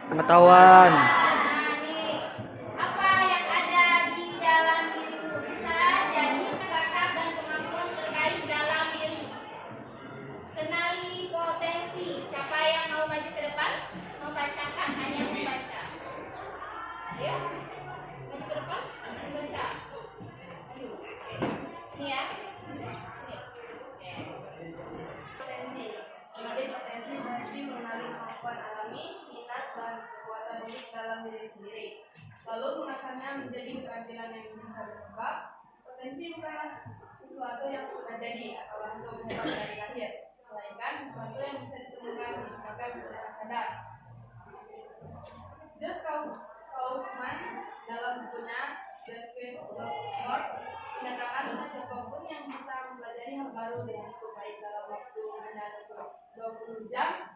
Pengetahuan. Apa yang ada di dalam dirimu bisa jadi bakat dan kemampuan terkait dalam diri. Kenali potensi. Siapa yang mau maju ke depan? Membacakan, hanya membaca. Ya, maju ke depan, membaca. Ayo, sini ya. Sini. Potensi. Mengenali potensi berarti mengenali kemampuan alami, minat dan kekuatan unik dalam diri sendiri. Lalu mengasahnya menjadi keterampilan yang bisa berkembang. Potensi bukanlah sesuatu yang sudah jadi atau langsung hebat dari lahir, melainkan sesuatu yang bisa ditemukan bahkan secara sadar. Just Kaufman dalam bukunya The Field of Force menyatakan siapapun yang bisa mempelajari hal baru dengan cukup baik dalam waktu hanya 20 jam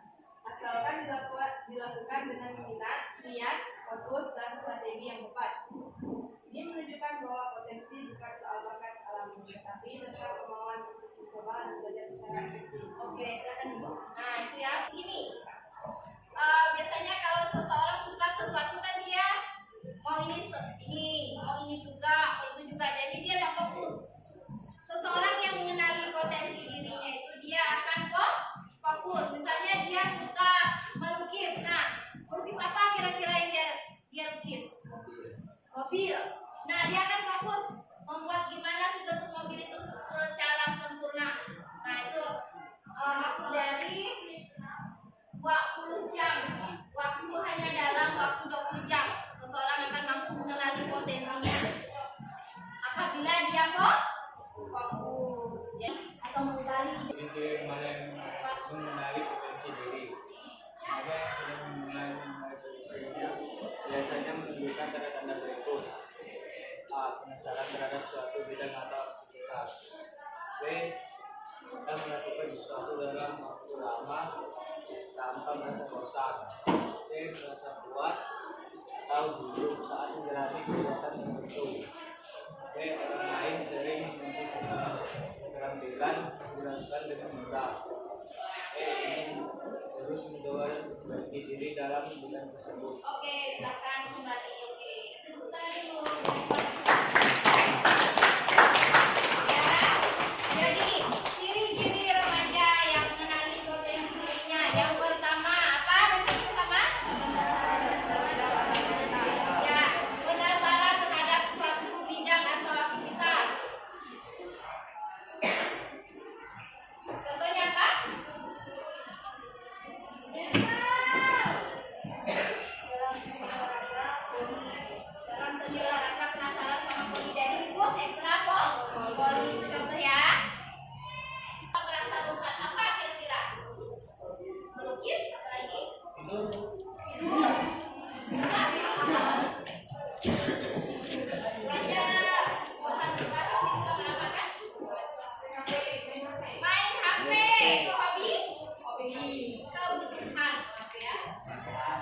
asalkan dilakukan dengan minat, niat, fokus, dan strategi yang tepat. Ini menunjukkan bahwa potensi bukan soal bakat alami, tetapi tentang kemauan untuk mencoba dan belajar secara efektif. Oke, silakan Ibu. Nah, itu ya. Ini biasanya kalau seseorang suka sesuatu kan dia mau mau ini juga, mau itu juga. Jadi dia tidak fokus. Seseorang yang mengenali potensi dirinya itu dia akan fokus. Misalnya dia suka melukis. Nah, melukis apa kira-kira yang dia lukis? Mobil. Nah, dia akan fokus membuat gimana sih bentuk mobil itu secara sempurna. Nah, itu maksud dari 20 jam. Waktu hanya dalam waktu 20 jam. Seseorang akan mampu mengenali potensinya. Apabila dia fokus ya, atau menggali mengenali potensi diri. Ada yang sudah mengenali potensi dirinya biasanya menunjukkan tanda-tanda berikut: A. Penasaran terhadap suatu bidang atau aktivitas. B. Kita melakukan sesuatu dalam waktu lama tanpa merasa bosan. C. Merasa puas atau gugup saat menjalani kegiatan tertentu. D. Orang lain sering menuntut keterampilan dilakukan dengan mudah. E. Ingin terus mencoba bagi diri dalam bidang tersebut. Oke, silakan kembali. Oke, sebentar dulu. Ya, jadi ciri-ciri remaja yang mengenali potensi dirinya. Yang pertama apa? Yang pertama? Ya, penasaran terhadap suatu bidang atau aktivitas. Contohnya apa? Dalam seni olahraga penasaran sama poli, jadi ikut ekstra poli itu contoh ya. Merasa bosan apa kira-kira? Melukis apa lagi? Belajar. Bosan juga tapi kita mendapatkan main HP. Hobi kebutuhan ya.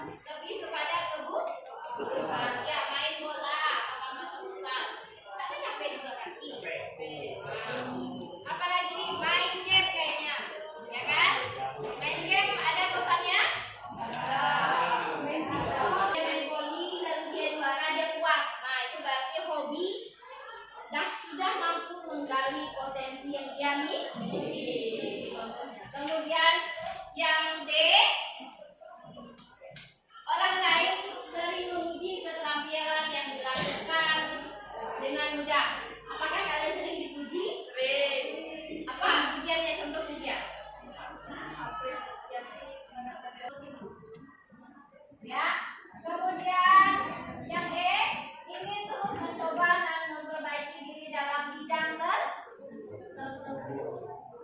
Lebih kepada kebutuhan ya, main bola apa masa bosan. Tapi capek juga kaki. Apalagi main game kayaknya, ya kan? Main game ada bosannya? Main voli lalu dia juara dia puas. Nah, itu berarti hobi sudah mampu menggali potensi yang dia miliki. Kemudian yang D, orang lain sering memuji keterampilan yang dilakukan dengan mudah. Apakah kalian sering dipuji? Sering. Apa pujiannya? Contoh pujian. Ya. Kemudian yang E, ingin terus mencoba dan memperbaiki diri dalam bidang tersebut.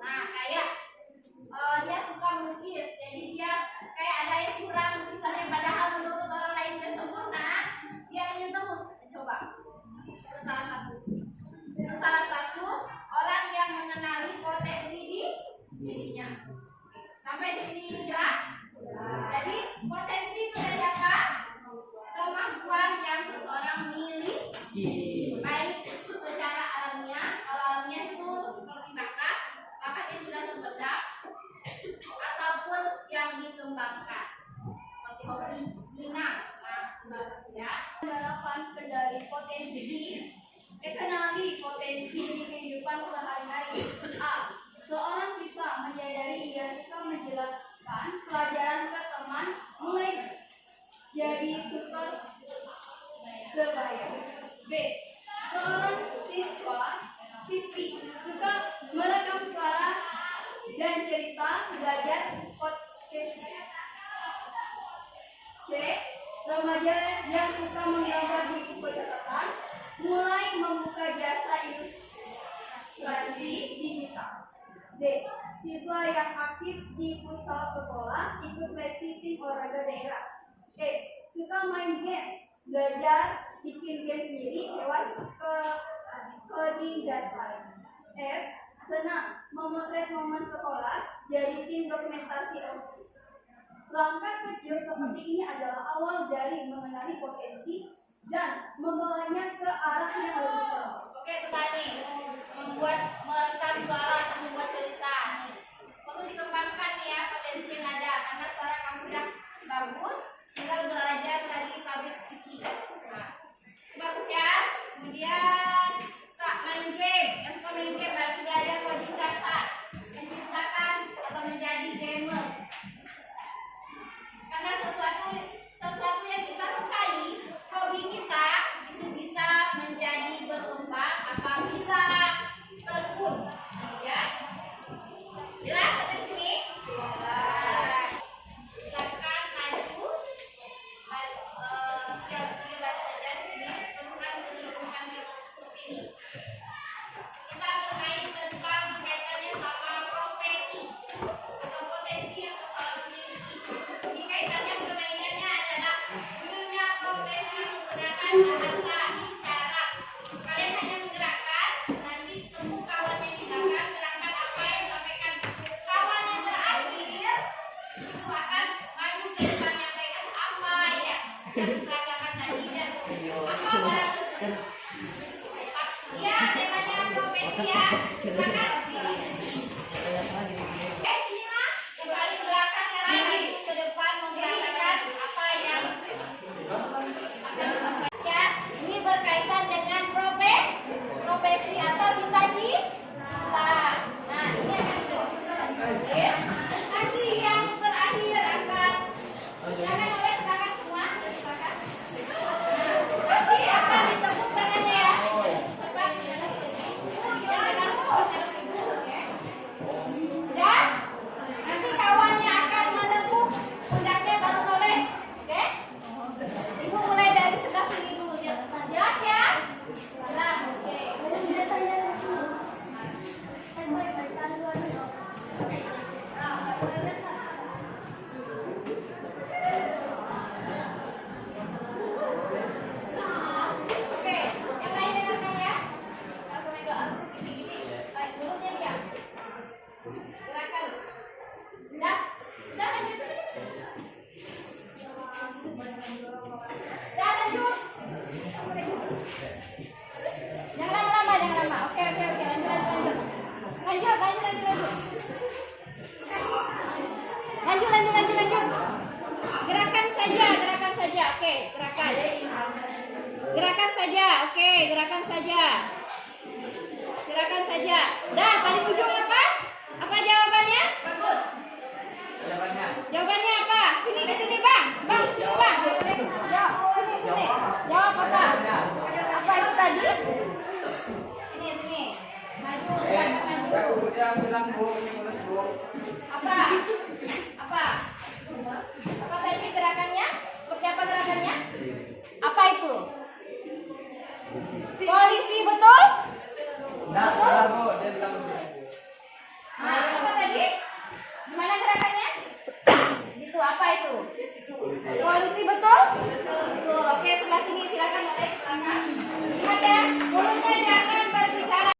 Nah, kayak dia suka melukis, jadi dia kayak ada yang kurang misalnya, padahal menurut orang lain sudah sempurna, dia ingin terus mencoba. Itu salah satu orang yang mengenali potensi dirinya. Sampai di sini jelas? Jadi potensi itu dari apa? Kemampuan yang seseorang miliki, baik secara alamiah. Kalau alamiah itu seperti bakat yang sudah terpendam ataupun yang dikembangkan. Seperti disiplinan. Ya, menerapkan kendali potensi. Kenali potensi di kehidupan sehari-hari. A. Seorang siswa menyadari ia suka menjelaskan pelajaran ke teman, mulai jadi tutor sebaya. B. Seorang siswi suka merekam suara dan cerita, belajar podcast. C. Remaja yang suka menggambar di buku catatan, mulai membuka jasa ilustrasi digital. D. Siswa yang aktif di futsal sekolah, ikut seleksi tim olahraga daerah. E. Suka main game, belajar bikin game sendiri lewat coding dasar. F. Senang memotret momen sekolah, jadi tim dokumentasi OSIS. Langkah kecil seperti ini adalah awal dari mengenali potensi dan membawanya ke arah yang lebih serius. Oke, petani merekam suara atau membuat cerita. Perlu dikembangkan nih ya potensi yang ada, karena suara kamu udah bagus, tinggal belajar lagi public speaking. Nah, bagus ya. Kemudian Kak main game, yang suka main game berarti belajar coding dasar, menciptakan atau menjadi gamer. Karena sesuatu yang kita sukai, hobi kita itu bisa menjadi berkembang apabila tekun. Ya, jelas sampai sini? Jelas. Silakan maju. Jelas saja di sini. Bukan ini. Kita bermain tentang kaitannya sama profesi atau potensi yang seseorang miliki. Ini kaitannya permainannya adalah gurunya profesi menggunakan bahasa isyarat. Kalian hanya menggerakkan, nanti temu kawannya silakan gerakan apa yang disampaikan kawan yang terakhir itu akan maju ke depan menyampaikan apa ya yang diperagakan tadi dan apa barang ya temanya profesi ya silakan. Sila kembali ke belakang sekarang maju ke depan memperagakan apa yang ya, ini berkaitan dengan profesi atau cita-cita. Nah, ini yang itu. Oke. Nanti yang terakhir akan jangan oleh tangan semua, silakan. Nanti akan ditepuk tangannya ya. Dan nanti kawannya akan menepuk pundaknya baru boleh. Oke? Ibu mulai dari sebelah sini dulu. Jelas ya? Jelas. Oke. Oke, yang lain dengarkan ya. Kalau main doa gini-gini, mulutnya diam. Gerakan. Sudah? Sudah lanjut. Sudah lanjut. Jangan lama. Oke. Lanjut. Lanjut. Gerakan saja. Oke, gerakan. Gerakan saja. Dah, paling ujung apa? Apa jawabannya? Jawabannya apa? Ke sini, Bang. Sini, Bang. Sini. Jawab apa? Apa itu tadi? Sini. Maju. Apa tadi gerakannya? Seperti apa gerakannya? Apa itu? Polisi, betul? Apa tadi? Gimana gerakannya? Itu apa itu? Polisi, betul? Betul. Oke, sebelah sini silakan. Ingat ya, mulutnya jangan berbicara.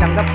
cakep.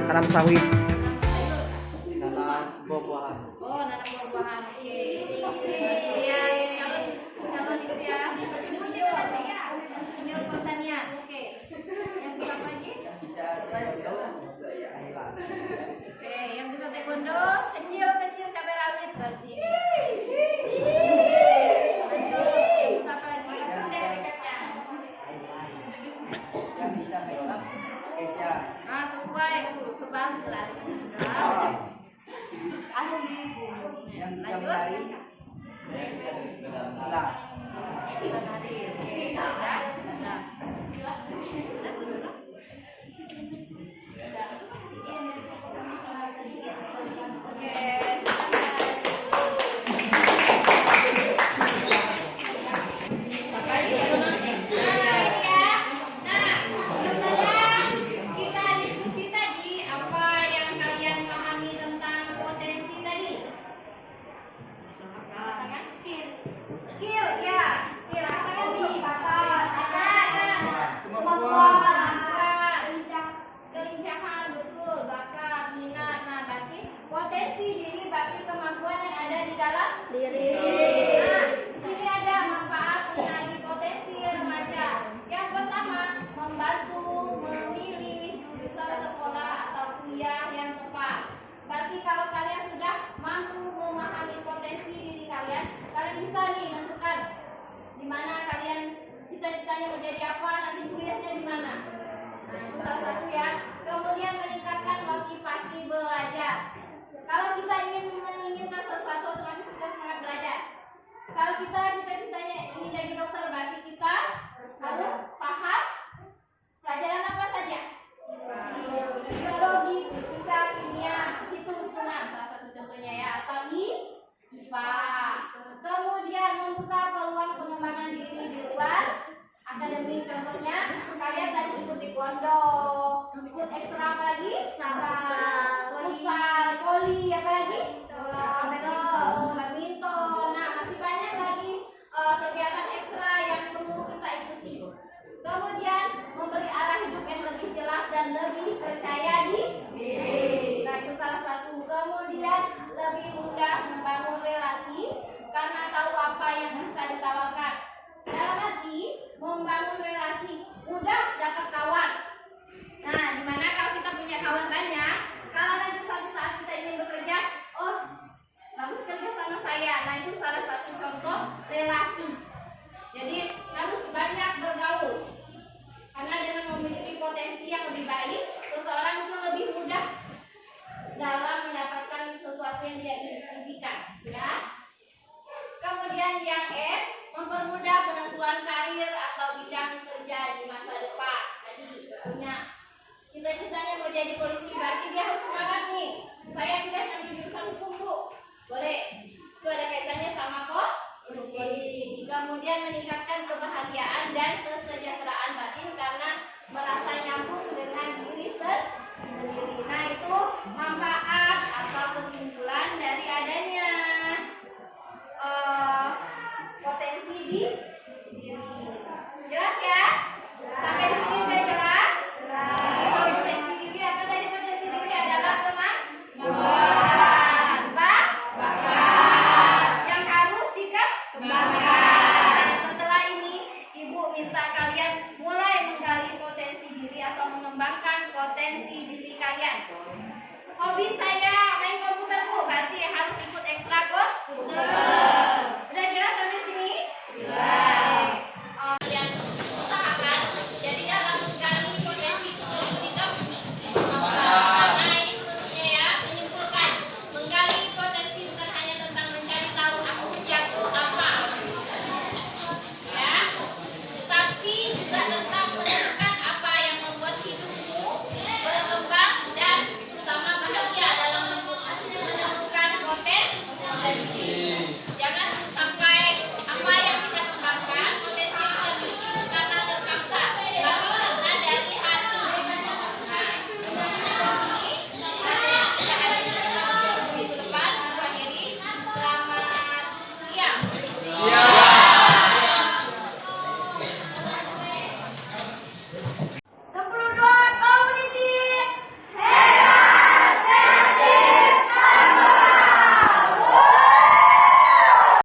Tanam sawit. Nanam buah-buahan. Oh, nanam buah-buahan. Oke. Ya, calon itu ya. Insinyur pertanian. Oke. Yang bisa apa lagi? Oke, yang bisa taekwondo, kecil cabai rawit berarti. Lanjut, bisa apa lagi? Yang bisa melorot Kesia. Ah, sesuai kebal lari. Asli. Yang bisa Lanjut. menari Bisa dari dalam Ala. Bisa nari. Oke. Ya. Nah. Kita diskusi tadi apa yang kalian pahami tentang potensi tadi. Katakan skill ya, skill apa tadi? Bakat, kemampuan, kelincahan, betul, bakat, minat. Nah, berarti potensi diri, berarti kemampuan yang ada di dalam diri. Nah, di sini ada manfaat mengenai potensi remaja. Yang pertama, membantu memilih jurusan sekolah atau kuliah yang tepat. Berarti kalau kalian sudah mampu memahami potensi diri kalian, kalian bisa nih menentukan di mana kalian cita-citanya mau jadi apa, nanti kuliahnya di mana. Nah, itu salah satu ya. Kemudian meningkatkan motivasi belajar. Kalau kita ingin menginginkan sesuatu, otomatis kita semangat belajar. Kalau kita cita-citanya ingin jadi dokter, berarti kita harus paham pelajaran apa saja. Biologi, fisika, kimia, hitung-hitungan salah satu contohnya ya, atau IPA. Kemudian membuka peluang pengembangan diri di luar akademik, contohnya kalian tadi ikut taekwondo, ikut ekstra apa lagi? Futsal, voli, apa lagi? Badminton. Nah, masih banyak lagi kegiatan ekstra yang perlu kita ikuti. Kemudian memberi arah hidup yang lebih jelas dan lebih percaya diri. Nah, itu salah satu. Kemudian lebih mudah membangun relasi karena tahu apa yang bisa ditawarkan. Dalam arti membangun relasi, mudah dapat kawan. Nah, dimana kalau kita punya kawan banyak, kalau nanti suatu saat kita ingin bekerja, oh bagus kerja sama saya. Nah, itu salah satu contoh relasi. Jadi harus banyak bergaul. Karena dengan memiliki potensi yang lebih baik, seseorang itu lebih mudah dalam mendapatkan sesuatu yang dia impikan, ya. Kemudian yang mempermudah penentuan karir atau bidang kerja di masa depan. Tadi punya cita-citanya mau jadi polisi, berarti dia harus semangat nih. Saya tidak ambil jurusan hukum, Bu. Boleh. Itu ada kaitannya sama polisi. Kemudian meningkatkan kebahagiaan dan kesejahteraan batin karena merasa nyambung dengan diri sendiri. Nah, itu mengembangkan potensi diri kalian. Hobi saya main komputer Bu, berarti harus ikut ekstrakurikuler.